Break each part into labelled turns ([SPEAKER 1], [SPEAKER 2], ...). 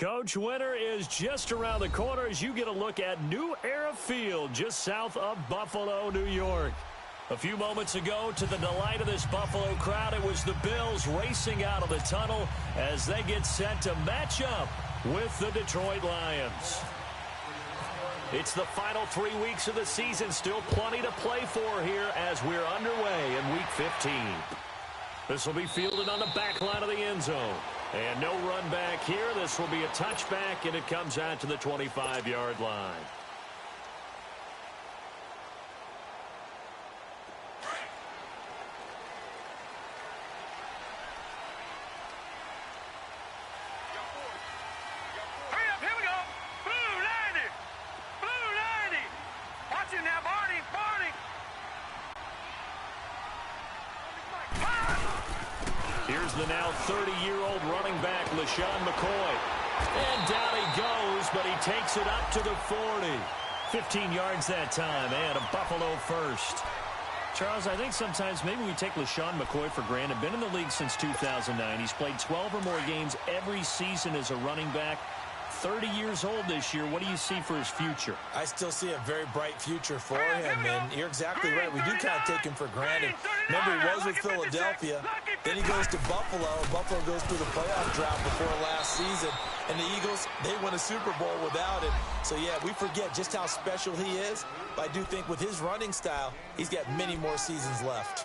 [SPEAKER 1] Coach, winter is just around the corner as you get a look at New Era Field just south of Buffalo, New York. A few moments ago, to the delight of this Buffalo crowd, it was the Bills racing out of the tunnel as they get set to match up with the Detroit Lions. It's the final 3 weeks of the season, still plenty to play for here as we're underway in Week 15. This will be fielded on the back line of the end zone. And no run back here. This will be a touchback, and it comes out to the 25-yard line. Here's the now 30-year-old running back, LaShawn McCoy. And down he goes, but he takes it up to the 40. 15 yards that time, and a Buffalo first. Charles, I think sometimes maybe we take LaShawn McCoy for granted. Been in the league since 2009. He's played 12 or more games every season as a running back. 30 years old this year. What do you see for his future?
[SPEAKER 2] I still see a very bright future for him, and you're exactly right. We do kind of take him for granted. Remember, he was with Philadelphia. Then he goes to Buffalo. Buffalo goes through the playoff drought before last season, and the Eagles, they win a Super Bowl without him. So, yeah, we forget just how special he is, but I do think with his running style, he's got many more seasons left.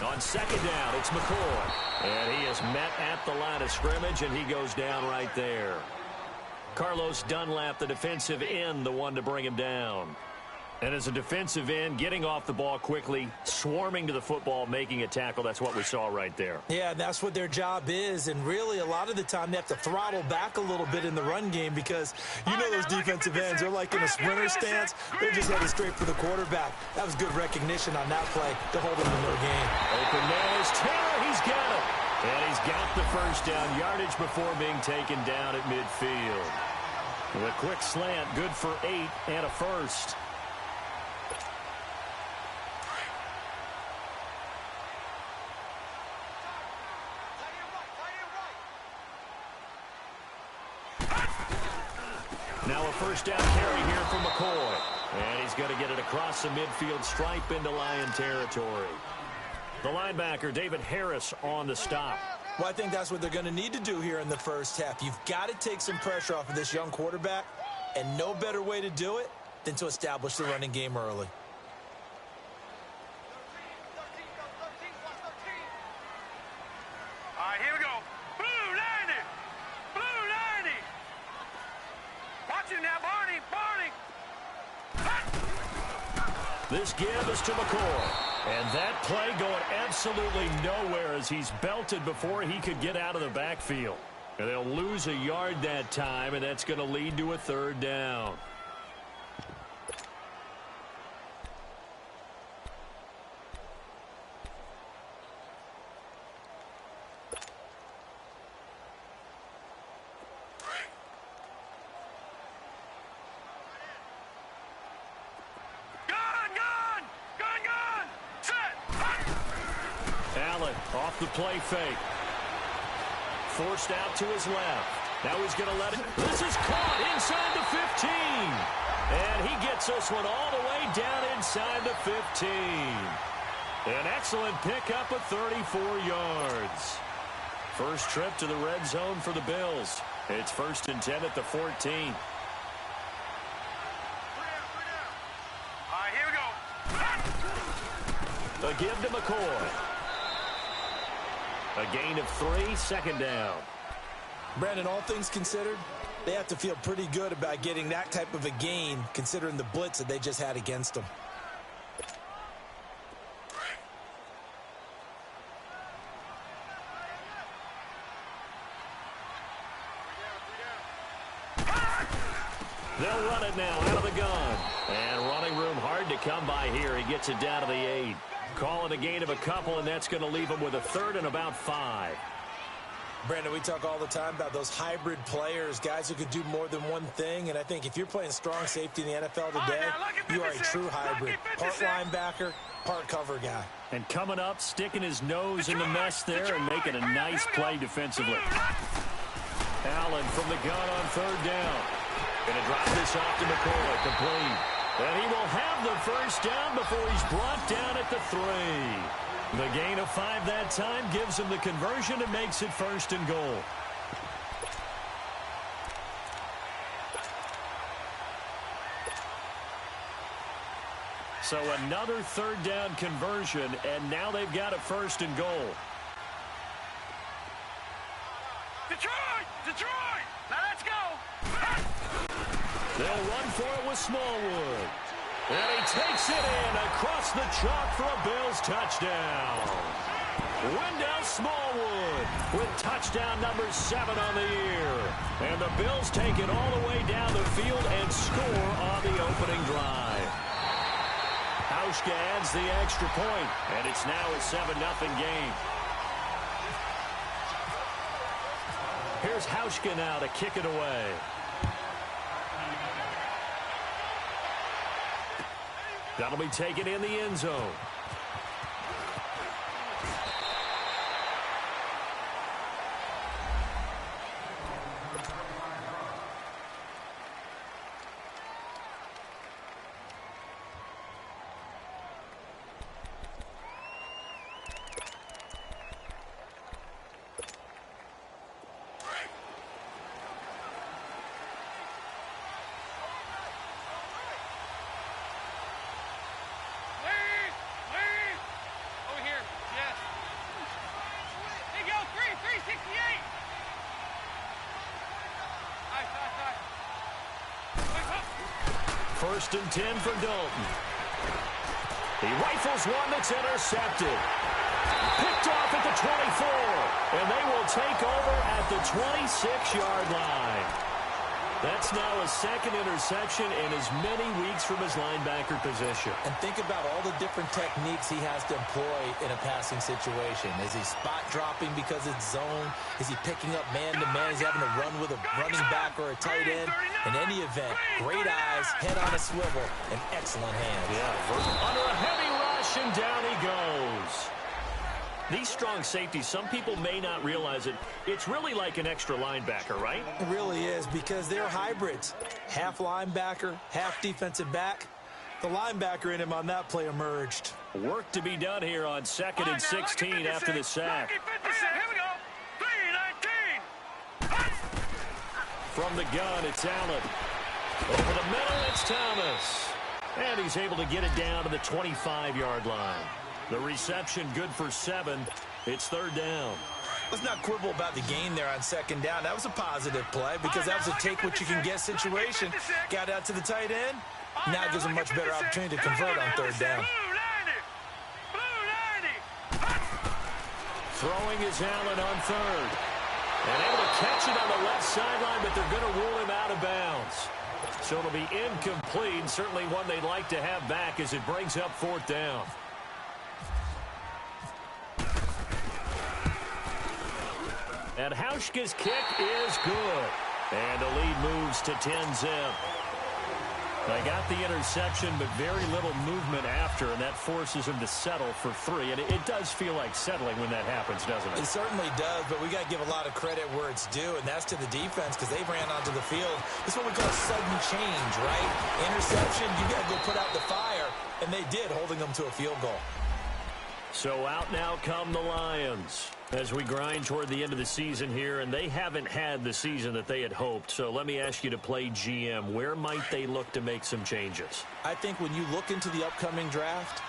[SPEAKER 1] On second down, it's McCoy. And he is met at the line of scrimmage, and he goes down right there. Carlos Dunlap, the defensive end, the one to bring him down. And as a defensive end, getting off the ball quickly, swarming to the football, making a tackle, that's what we saw right there.
[SPEAKER 2] Yeah, that's what their job is, and really a lot of the time they have to throttle back a little bit in the run game because you know those defensive ends, they're like in a sprinter stance. They're just headed straight for the quarterback. That was good recognition on that play to hold him in no gain.
[SPEAKER 1] Open man is Taylor. He's got it. And he's got the first down yardage before being taken down at midfield. With a quick slant, good for 8 and a first. Now a first down carry here for McCoy. And he's going to get it across the midfield stripe into Lion territory. The linebacker, David Harris, on the stop.
[SPEAKER 2] Well, I think that's what they're going to need to do here in the first half. You've got to take some pressure off of this young quarterback, and no better way to do it than to establish the running game early.
[SPEAKER 3] All right, here we go. Blue 90! Blue 90! Watch it now, Barney!
[SPEAKER 1] This give is to McCoy. And that play going absolutely nowhere as he's belted before he could get out of the backfield. And they'll lose a yard that time, and that's going to lead to a third down. Off the play fake. Forced out to his left. Now he's going to let it. This is caught inside the 15. And he gets this one all the way down inside the 15. An excellent pickup of 34 yards. First trip to the red zone for the Bills. It's 1st and 10 at the 14.
[SPEAKER 3] All right, here we go.
[SPEAKER 1] A give to McCoy. A gain of 3, second down.
[SPEAKER 2] Brandon, all things considered, they have to feel pretty good about getting that type of a gain considering the blitz that they just had against them.
[SPEAKER 1] They'll run it now out of the gun. And running room hard to come by here. He gets it down to the 8. Call it a gain of a couple, and that's going to leave him with a third and about 5.
[SPEAKER 2] Brandon, we talk all the time about those hybrid players, guys who could do more than one thing. And I think if you're playing strong safety in the NFL today, you are a true hybrid. Part linebacker, part cover guy.
[SPEAKER 1] And coming up, sticking his nose in the mess there and making a nice play defensively. Allen from the gun on third down. Going to drop this off to McCoy, complete. And he will have the first down before he's brought down at the 3. The gain of 5 that time gives him the conversion and makes it 1st and goal. So another 3rd down conversion, and now they've got a 1st and goal.
[SPEAKER 3] Detroit! Detroit! Now let's go!
[SPEAKER 1] They'll run for it with Smallwood. And he takes it in across the chalk for a Bills touchdown. Wendell Smallwood with touchdown number 7 on the year. And the Bills take it all the way down the field and score on the opening drive. Hauschka adds the extra point, and it's now a 7-0 game. Here's Hauschka now to kick it away. That'll be taken in the end zone. First and 10 for Dalton. He rifles one that's intercepted. Picked off at the 24. And they will take over at the 26-yard line. That's now a 2nd interception in as many weeks from his linebacker position.
[SPEAKER 2] And think about all the different techniques he has to employ in a passing situation. Is he spot dropping because it's zone? Is he picking up man-to-man? Is he having to run with a running back or a tight end? In any event, great eyes, head on a swivel, and excellent hands.
[SPEAKER 1] Yeah, under a heavy rush, and down he goes. These strong safeties, some people may not realize it. It's really like an extra linebacker, right?
[SPEAKER 2] It really is, because they're hybrids. Half linebacker, half defensive back. The linebacker in him on that play emerged.
[SPEAKER 1] Work to be done here on 2nd and 16 after the sack.
[SPEAKER 3] Here we go. 3-19.
[SPEAKER 1] From the gun, it's Allen. Over the middle, it's Thomas. And he's able to get it down to the 25-yard line. The reception good for 7. It's 3rd down.
[SPEAKER 2] Let's not quibble about the gain there on 2nd down. That was a positive play because that was a take-what-you-can-get situation. Got out to the tight end. Now it gives him a much better opportunity to convert on 3rd down.
[SPEAKER 1] Throwing is Allen on 3rd. And able to catch it on the left sideline, but they're going to rule him out of bounds. So it'll be incomplete. Certainly one they'd like to have back as it brings up 4th down. And Hauschka's kick is good. And the lead moves to 10-zip. They got the interception, but very little movement after, and that forces him to settle for 3. And it does feel like settling when that happens, doesn't it?
[SPEAKER 2] It certainly does, but we got to give a lot of credit where it's due, and that's to the defense because they ran onto the field. This is what we call a sudden change, right? Interception, you got to go put out the fire, and they did, holding them to a field goal.
[SPEAKER 1] So out now come the Lions as we grind toward the end of the season here, and they haven't had the season that they had hoped. So let me ask you to play GM. Where might they look to make some changes?
[SPEAKER 2] I think when you look into the upcoming draft,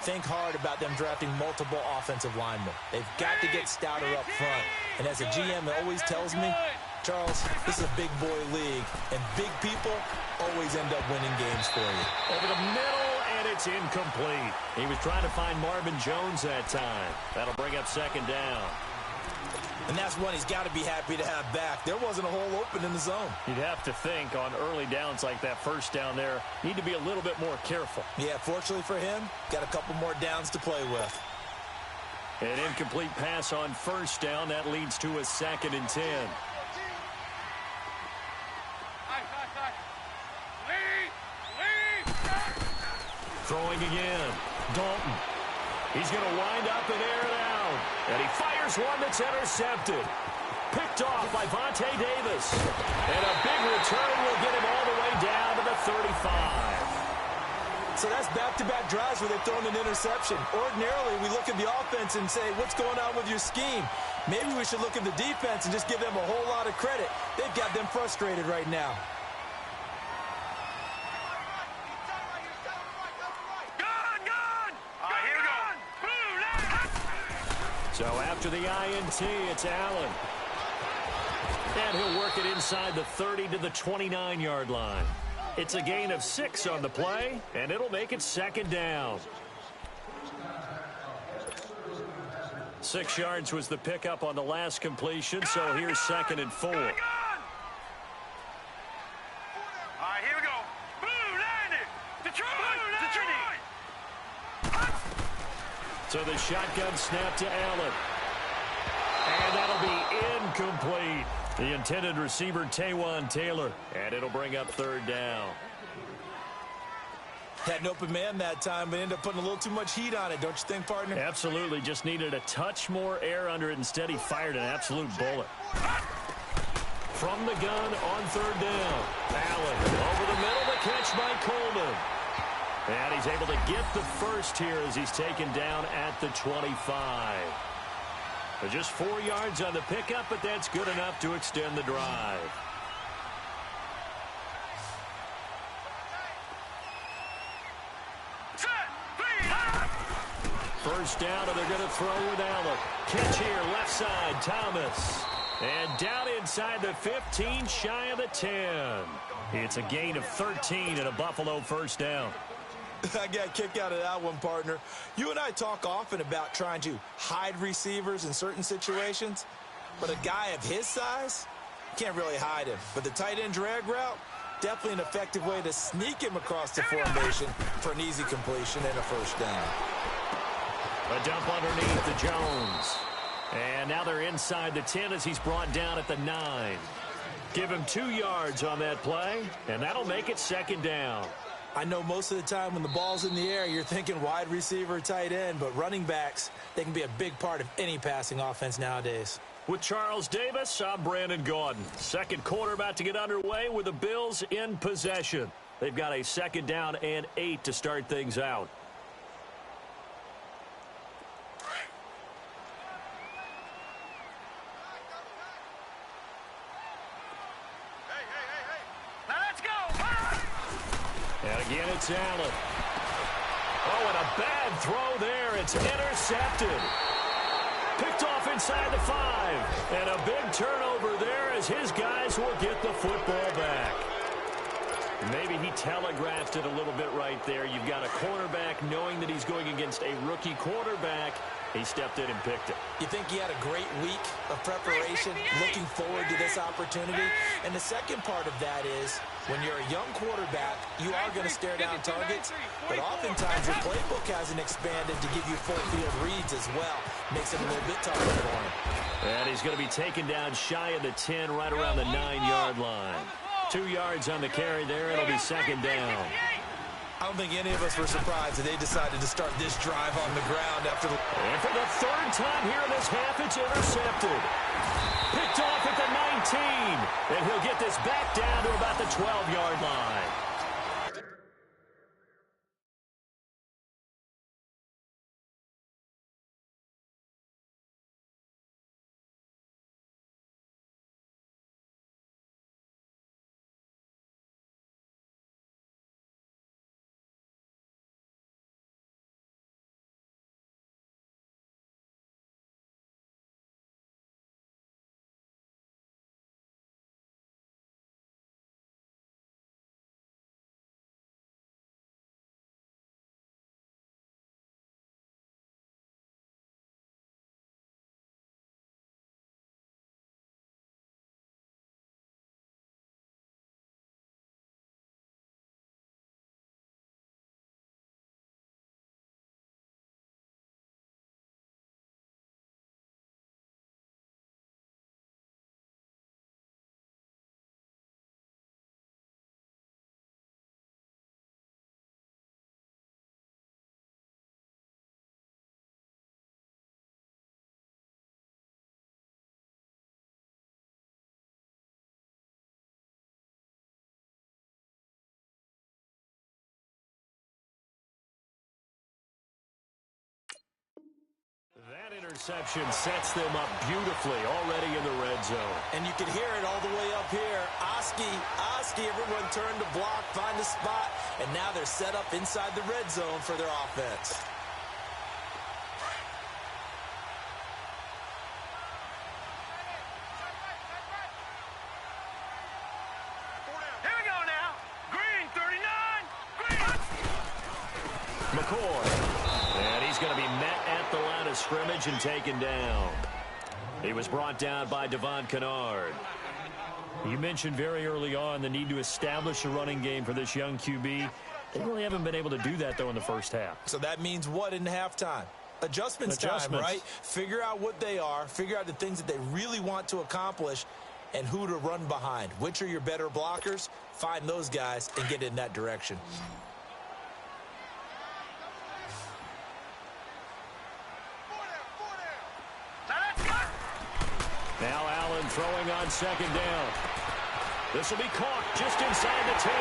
[SPEAKER 2] think hard about them drafting multiple offensive linemen. They've got to get stouter up front. And as a GM always tells me, Charles, this is a big boy league, and big people always end up winning games for you.
[SPEAKER 1] Over the middle, and it's incomplete. He was trying to find Marvin Jones that time. That'll bring up 2nd down.
[SPEAKER 2] And that's one he's got to be happy to have back. There wasn't a hole open in the zone.
[SPEAKER 1] You'd have to think on early downs like that 1st down there, need to be a little bit more careful.
[SPEAKER 2] Yeah, fortunately for him, got a couple more downs to play with.
[SPEAKER 1] An incomplete pass on first down. That leads to a 2nd and 10. Throwing again. Dalton. He's going to wind up and air it out. And he fires one that's intercepted. Picked off by Vontae Davis. And a big return will get him all the way down to the 35.
[SPEAKER 2] So that's back-to-back drives where they've thrown an interception. Ordinarily, we look at the offense and say, what's going on with your scheme? Maybe we should look at the defense and just give them a whole lot of credit. They've got them frustrated right now.
[SPEAKER 1] So after the INT, it's Allen. And he'll work it inside the 30 to the 29-yard line. It's a gain of 6 on the play, and it'll make it 2nd down. 6 yards was the pickup on the last completion, so here's 2nd and 4.
[SPEAKER 3] All right, here we go. Blue 90. Detroit.
[SPEAKER 1] So the shotgun snap to Allen. And that'll be incomplete. The intended receiver, Taywan Taylor. And it'll bring up 3rd down.
[SPEAKER 2] Had an open man that time, but ended up putting a little too much heat on it, don't you think, partner?
[SPEAKER 1] Absolutely. Just needed a touch more air under it. Instead, he fired an absolute bullet. From the gun on 3rd down. Allen over the middle, the catch by Coleman. And he's able to get the first here as he's taken down at the 25. So just 4 yards on the pickup, but that's good enough to extend the drive. First down, and they're going to throw with Allen. Catch here, left side, Thomas. And down inside the 15, shy of the 10. It's a gain of 13 and a Buffalo first down.
[SPEAKER 2] I got a kick out of that one, partner. You and I talk often about trying to hide receivers in certain situations, but a guy of his size, can't really hide him. But the tight end drag route, definitely an effective way to sneak him across the formation for an easy completion and a first down.
[SPEAKER 1] A dump underneath to Jones. And now they're inside the 10 as he's brought down at the 9. Give him 2 yards on that play, and that'll make it 2nd down.
[SPEAKER 2] I know most of the time when the ball's in the air, you're thinking wide receiver, tight end, but running backs, they can be a big part of any passing offense nowadays.
[SPEAKER 1] With Charles Davis, I'm Brandon Gaudin. Second quarter about to get underway with the Bills in possession. They've got a 2nd down and 8 to start things out. And again, it's Allen. Oh, and a bad throw there. It's intercepted. Picked off inside the 5. And a big turnover there as his guys will get the football back. Maybe he telegraphed it a little bit right there. You've got a cornerback knowing that he's going against a rookie quarterback. He stepped in and picked it.
[SPEAKER 2] You think he had a great week of preparation, looking forward to this opportunity? And the second part of that is, when you're a young quarterback, you are going to stare down targets, but oftentimes your playbook hasn't expanded to give you full field reads as well. Makes it a little bit tougher for him.
[SPEAKER 1] And he's going to be taken down shy of the 10, right around the 9-yard line. 2 yards on the carry there. It'll be 2nd down.
[SPEAKER 2] I don't think any of us were surprised that they decided to start this drive on the ground after the...
[SPEAKER 1] And for the 3rd time here in this half, it's intercepted. Picked off at the 19. And he'll get this back down to about the 12-yard line. interception sets them up beautifully already in the red zone.
[SPEAKER 2] And you can hear it all the way up here. Oski, everyone turned to block, find a spot, and now they're set up inside the red zone for their offense.
[SPEAKER 3] Here we go now. Green 39. Green.
[SPEAKER 1] McCoy. And he's going to be met at the line of scrimmage and taken down. He was brought down by Devon Kennard. You mentioned very early on the need to establish a running game for this young QB. They really haven't been able to do that, though, in the first half.
[SPEAKER 2] So that means what in halftime? Adjustments time, right? Figure out what they are, figure out the things that they really want to accomplish, and who to run behind. Which are your better blockers? Find those guys and get in that direction.
[SPEAKER 1] Now Allen throwing on second down. This will be caught just inside the 10.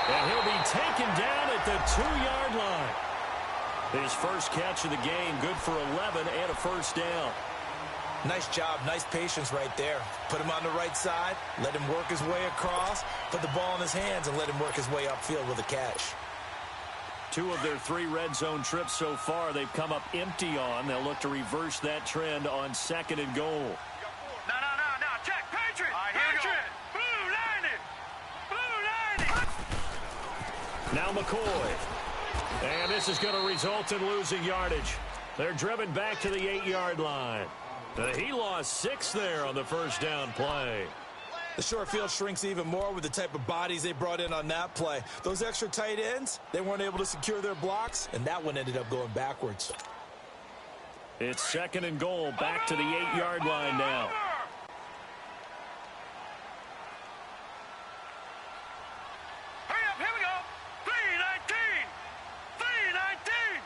[SPEAKER 1] And he'll be taken down at the 2-yard line. His first catch of the game, good for 11 and a first down.
[SPEAKER 2] Nice job, nice patience right there. Put him on the right side, let him work his way across, put the ball in his hands, and let him work his way upfield with a catch.
[SPEAKER 1] 2 of their 3 red zone trips so far, they've come up empty on. They'll look to reverse that trend on 2nd and goal.
[SPEAKER 3] No. Check. Patriot. Patriot. Blue 90.
[SPEAKER 1] Now McCoy. And this is going to result in losing yardage. They're driven back to the 8-yard line. He lost 6 there on the first down play.
[SPEAKER 2] The short field shrinks even more with the type of bodies they brought in on that play. Those extra tight ends, they weren't able to secure their blocks, and that one ended up going backwards.
[SPEAKER 1] It's 2nd and goal, back to the 8-yard line now.
[SPEAKER 3] Hurry up, here we go. 319. 319.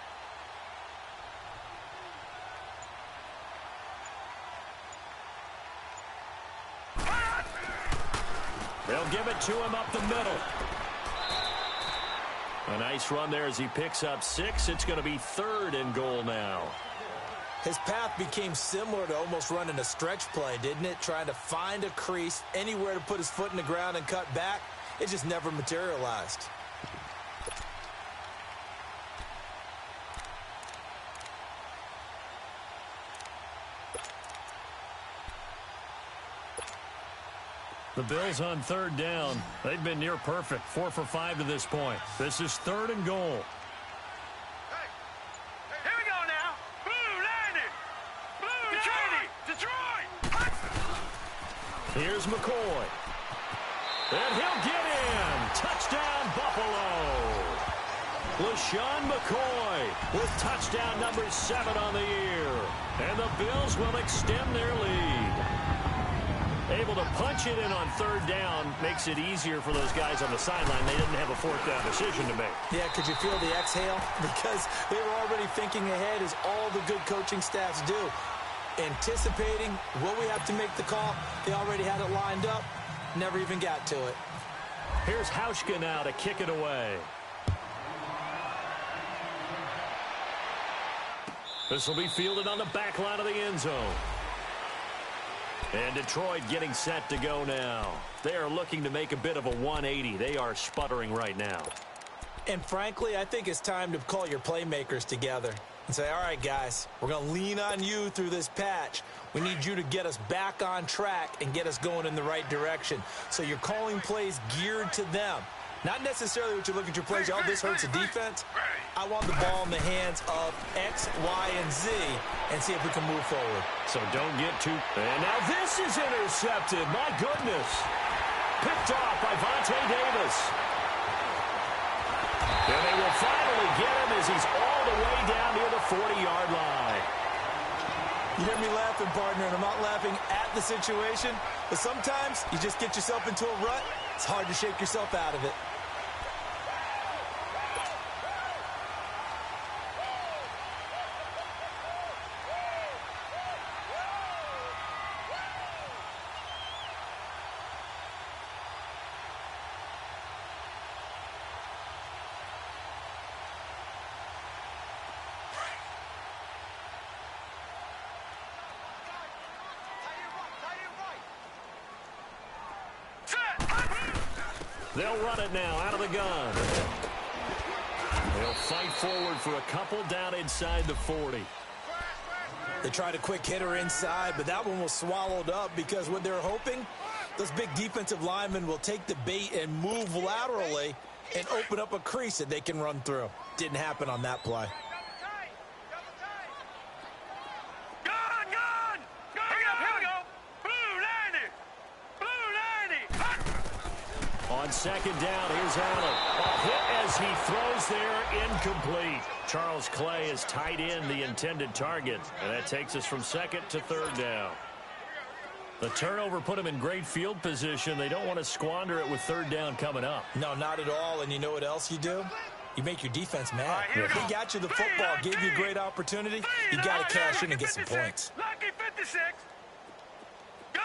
[SPEAKER 1] They'll give it to him up the middle. A nice run there as he picks up 6. It's going to be 3rd and goal now.
[SPEAKER 2] His path became similar to almost running a stretch play, didn't it? Trying to find a crease, anywhere to put his foot in the ground and cut back. It just never materialized.
[SPEAKER 1] The Bills on 3rd down. They've been near perfect. 4 for 5 to this point. This is 3rd and goal.
[SPEAKER 3] Here we go now. Blue 90. Detroit.
[SPEAKER 1] Here's McCoy. And he'll get in. Touchdown, Buffalo. LaShawn McCoy with touchdown number 7 on the year. And the Bills will extend their lead. Able to punch it in on 3rd down makes it easier for those guys on the sideline. They didn't have a 4th down decision to make.
[SPEAKER 2] Yeah, could you feel the exhale? Because they were already thinking ahead, as all the good coaching staffs do. Anticipating, will we have to make the call? They already had it lined up. Never even got to it.
[SPEAKER 1] Here's Hauschka now to kick it away. This will be fielded on the back line of the end zone. And Detroit getting set to go now. They are looking to make a bit of a 180. They are sputtering right now.
[SPEAKER 2] And frankly, I think it's time to call your playmakers together and say, all right, guys, we're going to lean on you through this patch. We need you to get us back on track and get us going in the right direction. So you're calling plays geared to them. Not necessarily what you look at your plays, oh, this hurts the defense. I want the ball in the hands of X, Y, and Z and see if we can move forward.
[SPEAKER 1] So don't get too... And now this is intercepted. My goodness. Picked off by Vontae Davis. And they will finally get him as he's all the way down near the 40-yard line.
[SPEAKER 2] You hear me laughing, partner, and I'm not laughing at the situation, but sometimes you just get yourself into a rut. It's hard to shake yourself out of it.
[SPEAKER 1] They'll run it now out of the gun. They'll fight forward for a couple down inside the 40.
[SPEAKER 2] They tried a quick hitter inside, but that one was swallowed up because what they're hoping, those big defensive linemen will take the bait and move laterally and open up a crease that they can run through. Didn't happen on that play.
[SPEAKER 1] On second down, here's Allen. A hit as he throws there, incomplete. Charles Clay is tight in the intended target, and that takes us from second to third down. The turnover put him in great field position. They don't want to squander it with third down coming up.
[SPEAKER 2] No, not at all, and you know what else you do? You make your defense mad. If he got you the football, gave you a great opportunity, you got to cash in and get some points.
[SPEAKER 3] Lucky 56. Gun!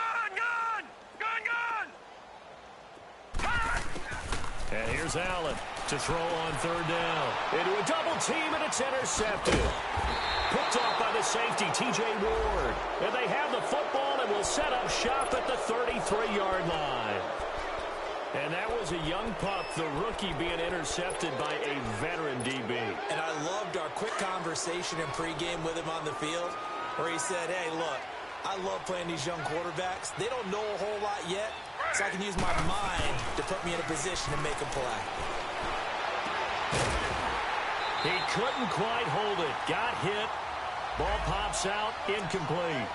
[SPEAKER 1] And here's Allen to throw on third down. Into a double team, and it's intercepted. Picked off by the safety, T.J. Ward. And they have the football and will set up shop at the 33-yard line. And that was a young pup, the rookie, being intercepted by a veteran DB.
[SPEAKER 2] And I loved our quick conversation in pregame with him on the field where he said, hey, look, I love playing these young quarterbacks. They don't know a whole lot yet, so I can use my mind to put me in a position to make a play.
[SPEAKER 1] He couldn't quite hold it. Got hit. Ball pops out. Incomplete.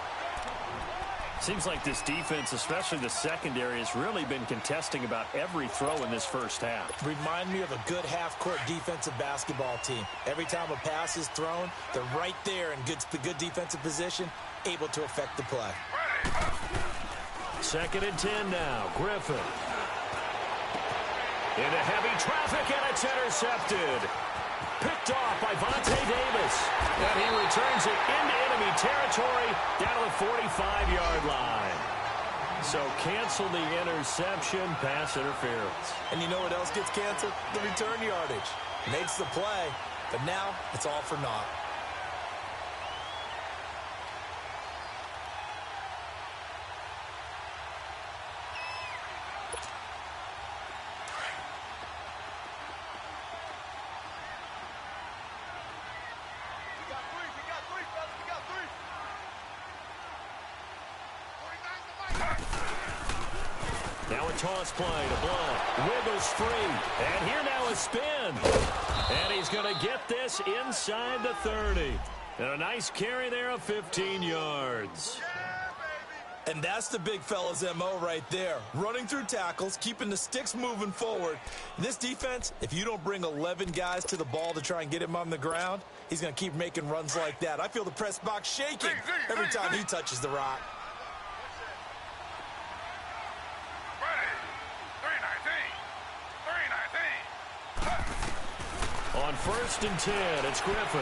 [SPEAKER 1] Seems like this defense, especially the secondary, has really been contesting about every throw in this first half.
[SPEAKER 2] Remind me of a good half-court defensive basketball team. Every time a pass is thrown, they're right there in good defensive position, able to affect the play.
[SPEAKER 1] Second and 10 now. Griffin. Into heavy traffic, and it's intercepted. Picked off by Vontae Davis. And he returns it into enemy territory down to the 45-yard line. So cancel the interception, pass interference.
[SPEAKER 2] And you know what else gets canceled? The return yardage. Makes the play, but now it's all for naught.
[SPEAKER 1] Now a toss play to Blunt. Wiggles free. And here now a spin. And he's going to get this inside the 30. And a nice carry there of 15 yards.
[SPEAKER 2] And that's the big fella's MO right there. Running through tackles, keeping the sticks moving forward. This defense, if you don't bring 11 guys to the ball to try and get him on the ground, he's going to keep making runs like that. I feel the press box shaking every time he touches the rock.
[SPEAKER 1] On first and 10, it's Griffin.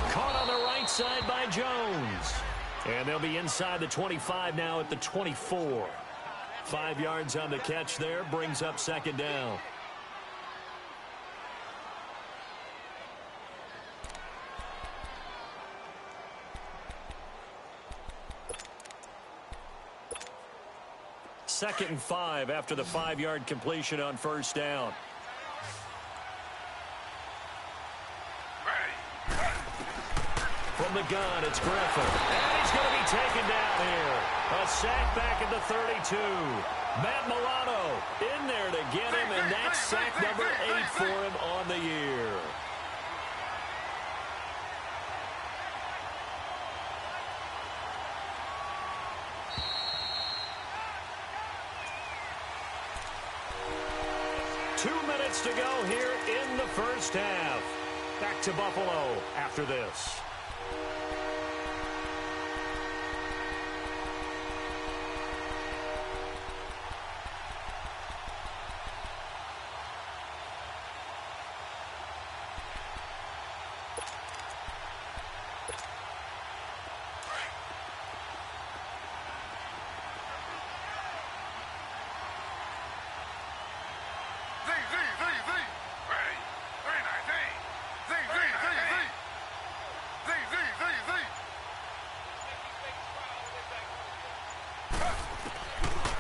[SPEAKER 1] Caught on the right side by Jones. And they'll be inside the 25 now at the 24. 5 yards on the catch there, brings up second down. Second and 5 after the 5-yard completion on first down. From the gun, it's Griffin. And he's going to be taken down here. A sack back at the 32. Matt Milano in there to get him, and that's sack number 8 for him on the year. Two minutes to go here in the first half. Back to Buffalo after this.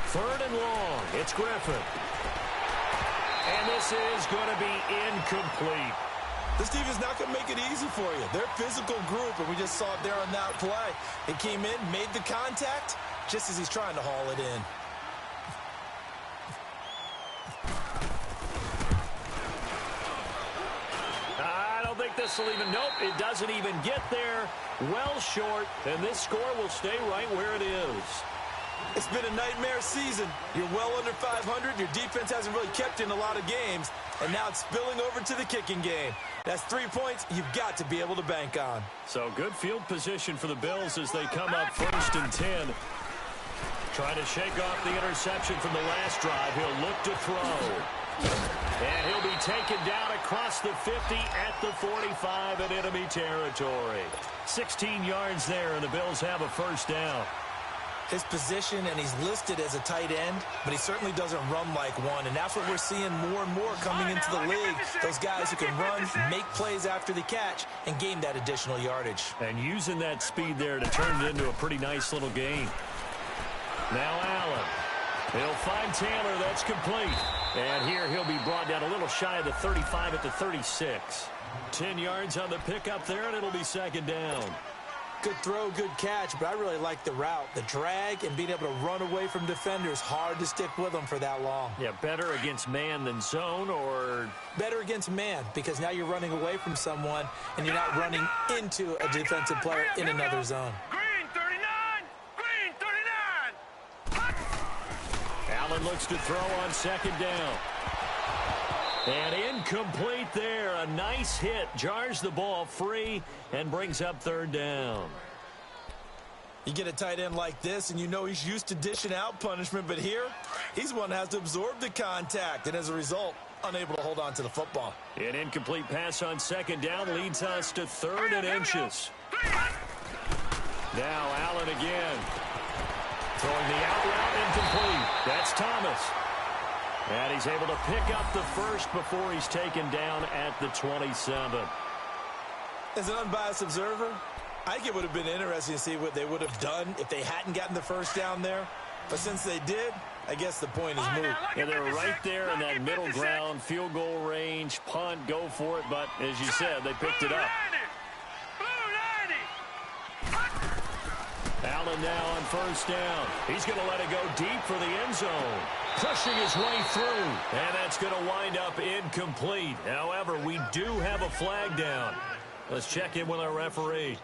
[SPEAKER 1] Third and long. It's Griffin. And this is going to be incomplete.
[SPEAKER 2] This defense is not going to make it easy for you. They're a physical group, and we just saw it there on that play. He came in, made the contact, just as he's trying to haul it in.
[SPEAKER 1] I don't think this will even, nope, it doesn't even get there. Well short, and this score will stay right where it is.
[SPEAKER 2] It's been a nightmare season. You're well under 500. Your defense hasn't really kept you in a lot of games, and now it's spilling over to the kicking game. That's 3 points you've got to be able to bank on.
[SPEAKER 1] So good field position for the Bills as they come up 1st and 10. Trying to shake off the interception from the last drive. He'll look to throw. And he'll be taken down across the 50 at the 45 in enemy territory. 16 yards there, and the Bills have a first down.
[SPEAKER 2] His position, and he's listed as a tight end, but he certainly doesn't run like one, and that's what we're seeing more and more coming into the league. Those guys who can run, make plays after the catch, and gain that additional yardage.
[SPEAKER 1] And using that speed there to turn it into a pretty nice little gain. Now Allen. He'll find Taylor. That's complete. And here he'll be brought down a little shy of the 35 at the 36. 10 yards on the pickup there, and it'll be second down.
[SPEAKER 2] Good throw, good catch, but I really like the route. The drag and being able to run away from defenders, hard to stick with them for that long.
[SPEAKER 1] Yeah, better against man than zone, or?
[SPEAKER 2] Better against man, because now you're running away from someone and you're not running into a defensive player in another zone.
[SPEAKER 3] Green 39! Green 39!
[SPEAKER 1] Allen looks to throw on second down. And incomplete there. A nice hit. Jars the ball free and brings up third down.
[SPEAKER 2] You get a tight end like this, and you know he's used to dishing out punishment, but here, he's one that has to absorb the contact, and as a result, unable to hold on to the football.
[SPEAKER 1] An incomplete pass on second down leads us to 3rd and inches. Now Allen again. Throwing the out route incomplete. That's Thomas. And he's able to pick up the first before he's taken down at the 27.
[SPEAKER 2] As an unbiased observer, I think it would have been interesting to see what they would have done if they hadn't gotten the first down there. But since they did, I guess the point is moot.
[SPEAKER 1] Yeah, they were right there in that middle ground, field goal range, punt, go for it. But as you said, they picked it up. Allen now on first down. He's going to let it go deep for the end zone. Pushing his way through. And that's going to wind up incomplete. However, we do have a flag down. Let's check in with our referee.